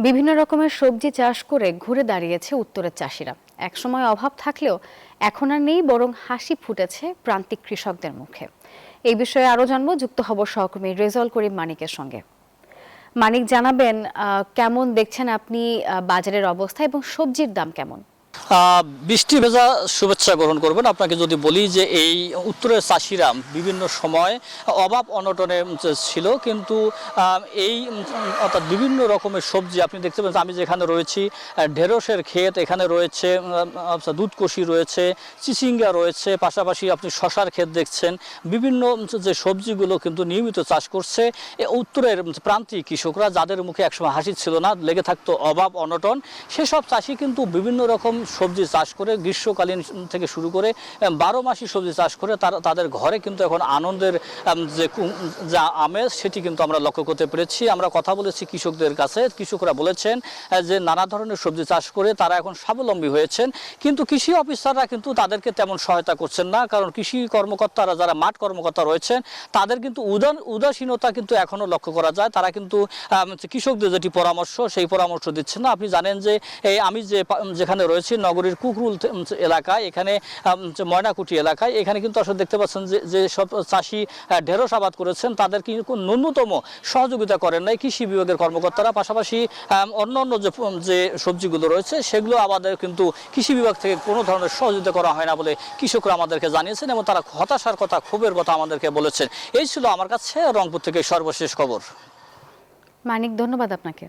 বিভিন্ন রকমের সবজি চাষ করে ঘুরে দাঁড়িয়েছে উত্তরের চাষিরা। একসময় অভাব থাকলেও এখন আর নেই, বরং হাসি ফুটেছে প্রান্তিক কৃষকদের মুখে। এই বিষয়ে আরো জানবো, যুক্ত হব সহকর্মী রেজাউল করিম মানিকের সঙ্গে। মানিক, জানাবেন কেমন দেখছেন আপনি বাজারের অবস্থা এবং সবজির দাম কেমন? বৃষ্টি ভেজা শুভেচ্ছা গ্রহণ করবেন। আপনাকে যদি বলি যে এই উত্তরের চাষিরা বিভিন্ন সময় অভাব অনটনে ছিল, কিন্তু এই অর্থাৎ বিভিন্ন রকমের সবজি আপনি দেখতে পাচ্ছেন। আমি যেখানে রয়েছি, ঢেঁড়সের ক্ষেত এখানে রয়েছে, দুধকষি রয়েছে, চিচিঙ্গা রয়েছে, পাশাপাশি আপনি শশার ক্ষেত দেখছেন। বিভিন্ন যে সবজিগুলো কিন্তু নিয়মিত চাষ করছে উত্তরের প্রান্তিক কৃষকরা, যাদের মুখে একসময় হাসি ছিল না, লেগে থাকতো অভাব অনটন। সেসব চাষি কিন্তু বিভিন্ন রকম সবজি চাষ করে, গ্রীষ্মকালীন থেকে শুরু করে 12 মাসই সবজি চাষ করে তাদের ঘরে কিন্তু এখন আনন্দের যে যা আমেজ, সেটি কিন্তু আমরা লক্ষ্য করতে পেরেছি। আমরা কথা বলেছি কৃষকদের কাছে, কৃষকরা বলেছেন যে নানা ধরনের সবজি চাষ করে তারা এখন স্বাবলম্বী হয়েছেন, কিন্তু কৃষি অফিসাররা কিন্তু তাদেরকে তেমন সহায়তা করছেন না। কারণ কৃষি কর্মকর্তারা, যারা মাঠ কর্মকর্তা রয়েছেন, তাদের কিন্তু উদাসীনতা কিন্তু এখনো লক্ষ্য করা যায়। তারা কিন্তু কৃষকদের যেটি পরামর্শ, সেই পরামর্শ দিচ্ছেন না। আপনি জানেন যে আমি যেখানে রয়েছি নগরীর কুকরুল এলাকায়, এখানে ময়নাকুটি এলাকায়, এখানে কিন্তু আসলে দেখতে পাচ্ছেন যে সব চাষি ঢেঁড়স আবাদ করেছেন, তাদের কিন্তু ন্যূনতম সহযোগিতা করেন নাই কৃষি বিভাগের কর্মকর্তারা। পাশাপাশি অন্যান্য যে সবজিগুলো রয়েছে, সেগুলো আমাদের কিন্তু কৃষি বিভাগ থেকে কোনো ধরনের সহযোগিতা করা হয় না বলে কৃষকরা আমাদেরকে জানিয়েছেন, এবং তারা হতাশার কথা, ক্ষোভের কথা আমাদেরকে বলেছেন। এই ছিল আমার কাছে রংপুর থেকে সর্বশেষ খবর। মানিক, ধন্যবাদ আপনাকে।